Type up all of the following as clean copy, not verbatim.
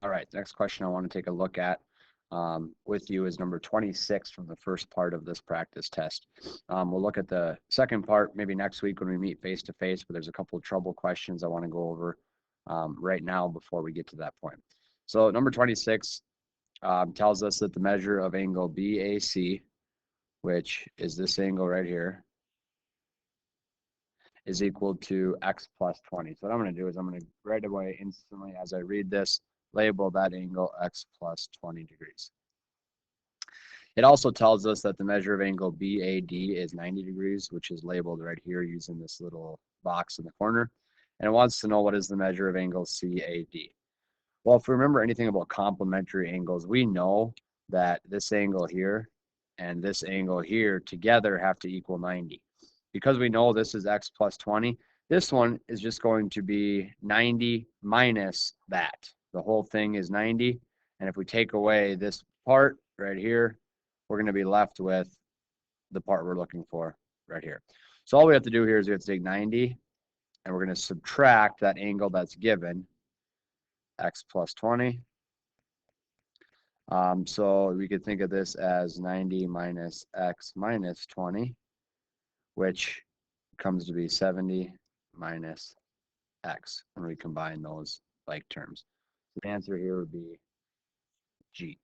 All right, next question I want to take a look at with you is number 26 from the first part of this practice test. We'll look at the second part maybe next week when we meet face to face, but there's a couple of trouble questions I want to go over right now before we get to that point. So number 26 tells us that the measure of angle BAC, which is this angle right here, is equal to x plus 20. So what I'm going to do is I'm going to right away instantly as I read this, label that angle x plus 20 degrees. It also tells us that the measure of angle BAD is 90 degrees, which is labeled right here using this little box in the corner. And it wants to know what is the measure of angle CAD. Well, if we remember anything about complementary angles, we know that this angle here and this angle here together have to equal 90. Because we know this is x plus 20, this one is just going to be 90 minus that. The whole thing is 90. And if we take away this part right here, we're going to be left with the part we're looking for right here. So all we have to do here is we have to take 90 and we're going to subtract that angle that's given, x plus 20. So we could think of this as 90 minus x minus 20, which comes to be 70 minus x when we combine those like terms. So the answer here would be G.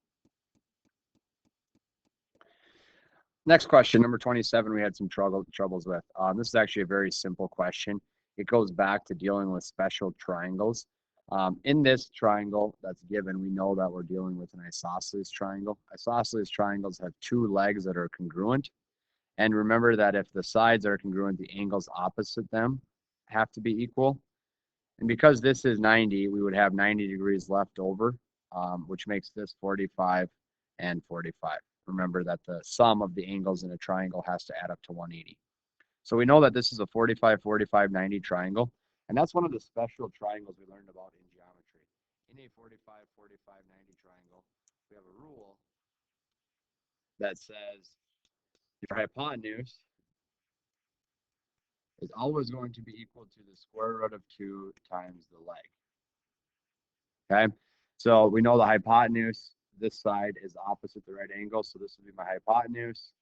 Next question, number 27, we had some troubles with. This is actually a very simple question. It goes back to dealing with special triangles. In this triangle that's given, we know that we're dealing with an isosceles triangle. Isosceles triangles have two legs that are congruent. And remember that if the sides are congruent, the angles opposite them have to be equal. And because this is 90, we would have 90 degrees left over, which makes this 45 and 45. Remember that the sum of the angles in a triangle has to add up to 180. So we know that this is a 45, 45, 90 triangle. And that's one of the special triangles we learned about in geometry. In a 45, 45, 90 triangle, we have a rule that says your hypotenuse is always going to be equal to the square root of 2 times the leg. Okay, so we know the hypotenuse, this side is opposite the right angle, so this would be my hypotenuse,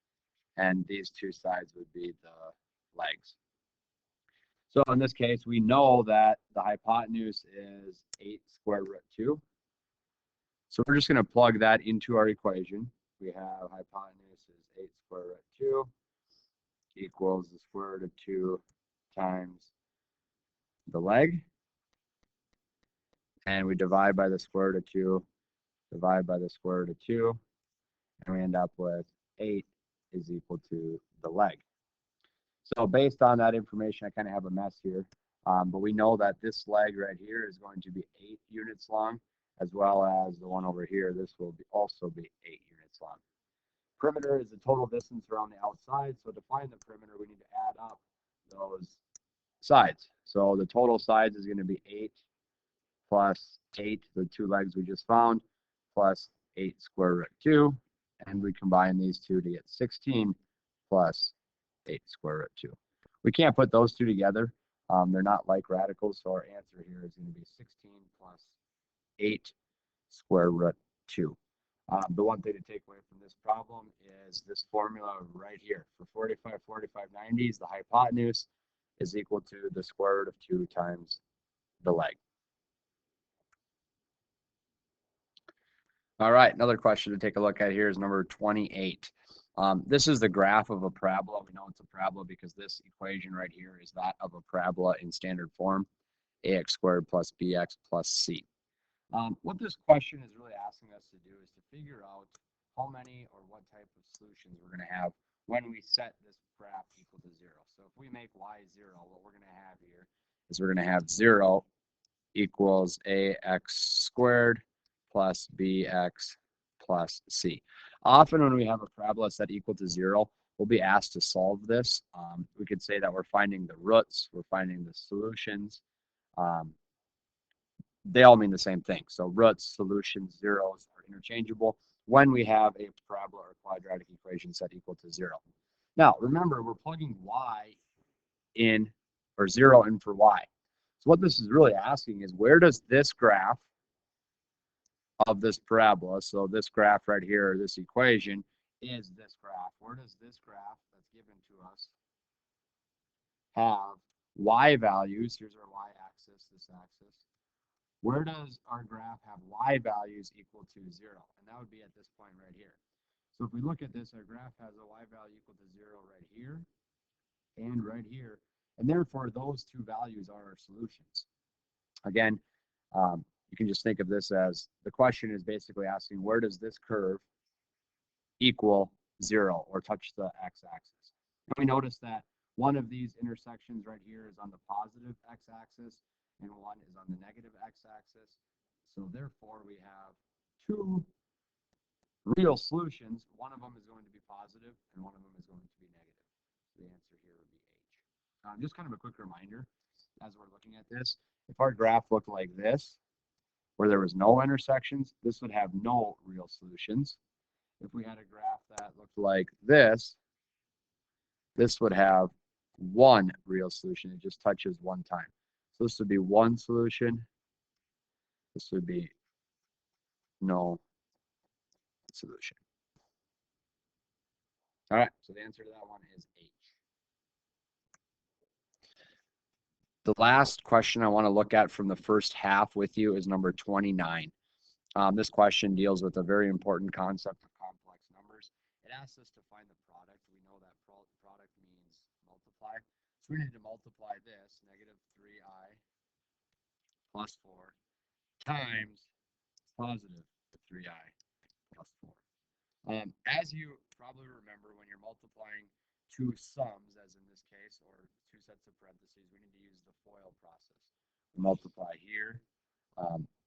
and these two sides would be the legs. So in this case, we know that the hypotenuse is 8 square root 2. So we're just going to plug that into our equation. We have hypotenuse is 8 square root 2 equals the square root of 2 times the leg. And we divide by the square root of 2, divide by the square root of 2, and we end up with 8 is equal to the leg. So based on that information, I kind of have a mess here, but we know that this leg right here is going to be 8 units long, as well as the one over here. This will also be 8 units long. Perimeter is the total distance around the outside, so to find the perimeter, we need to add up those sides. So the total sides is going to be 8 plus 8, the two legs we just found, plus 8 square root 2, and we combine these two to get 16 plus 8 square root 2. We can't put those two together. They're not like radicals, so our answer here is going to be 16 plus 8 square root 2. The one thing to take away from this problem is this formula right here. For 45, 45, 90s, the hypotenuse is equal to the square root of 2 times the leg. All right, another question to take a look at here is number 28. This is the graph of a parabola. We know it's a parabola because this equation right here is that of a parabola in standard form, ax squared plus bx plus c. What this question is really asking us to do is to figure out how many or what type of solutions we're going to have when we set this graph equal to 0. So if we make y 0, what we're going to have here is we're going to have 0 equals ax squared plus bx plus c. Often when we have a parabola set equal to 0, we'll be asked to solve this. We could say that we're finding the roots, we're finding the solutions. They all mean the same thing. So roots, solutions, zeros are interchangeable when we have a parabola or quadratic equation set equal to 0. Now, remember, we're plugging y in, or 0 in for y. So what this is really asking is, where does this graph of this parabola, so this graph right here, this equation, is this graph. Where does this graph that's given to us have y values? Here's our y-axis, this axis. Where does our graph have y values equal to 0? And that would be at this point right here. So if we look at this, our graph has a y value equal to 0 right here and right here. And therefore, those two values are our solutions. Again, you can just think of this as the question is basically asking where does this curve equal 0 or touch the x-axis. And we notice that one of these intersections right here is on the positive x-axis and one is on the negative x-axis. So therefore, we have two real solutions. One of them is going to be positive and one of them is going to be negative. So the answer here would be H. Just kind of a quick reminder as we're looking at this, if our graph looked like this, where there was no intersections, this would have no real solutions. If we had a graph that looked like this would have one real solution. It just touches one time. So this would be one solution. This would be no solution. All right, so the answer to that one is H. The last question I want to look at from the first half with you is number 29. This question deals with a very important concept of complex numbers. It asks us to find the product. We know that product means multiply. So we need to multiply this, negative 3i plus 4 times positive 3i plus 4. As you probably remember, when you're multiplying two sums, as in this case, or two sets of parentheses, we need to use the FOIL process. We multiply here.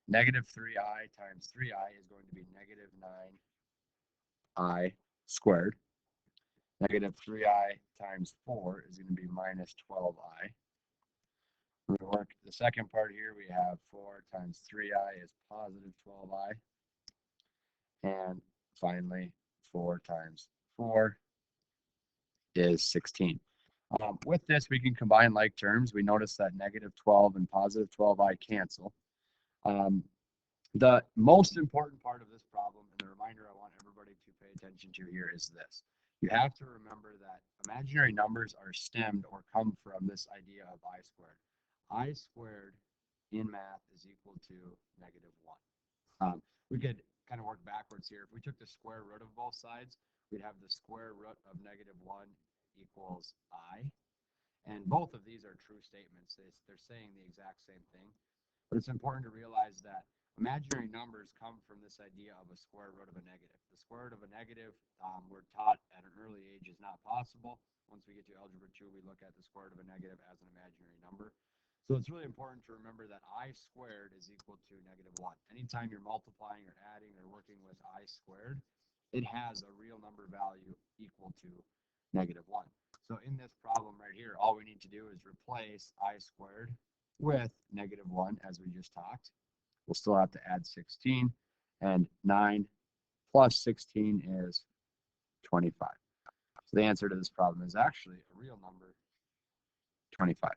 Negative 3i times 3i is going to be negative 9i squared. Negative 3i times 4 is going to be minus 12i. We work the second part here. We have 4 times 3i is positive 12i. And finally, 4 times 4 is 16. With this, we can combine like terms. We notice that negative 12 and positive 12i cancel. The most important part of this problem, and the reminder I want everybody to pay attention to here, is this. You have to remember that imaginary numbers are stemmed or come from this idea of I squared. I squared in math is equal to negative 1. We could kind of work backwards here. If we took the square root of both sides, we'd have the square root of negative 1 equals I. And both of these are true statements. They're saying the exact same thing. But it's important to realize that imaginary numbers come from this idea of a square root of a negative. The square root of a negative, we're taught at an early age, is not possible. Once we get to algebra 2, we look at the square root of a negative as an imaginary number. So it's really important to remember that I squared is equal to negative 1. Anytime you're multiplying or adding or working with I squared, it has a real number value equal to negative 1. So in this problem right here, all we need to do is replace I squared with negative 1, as we just talked. We'll still have to add 16, and 9 plus 16 is 25. So the answer to this problem is actually a real number, 25.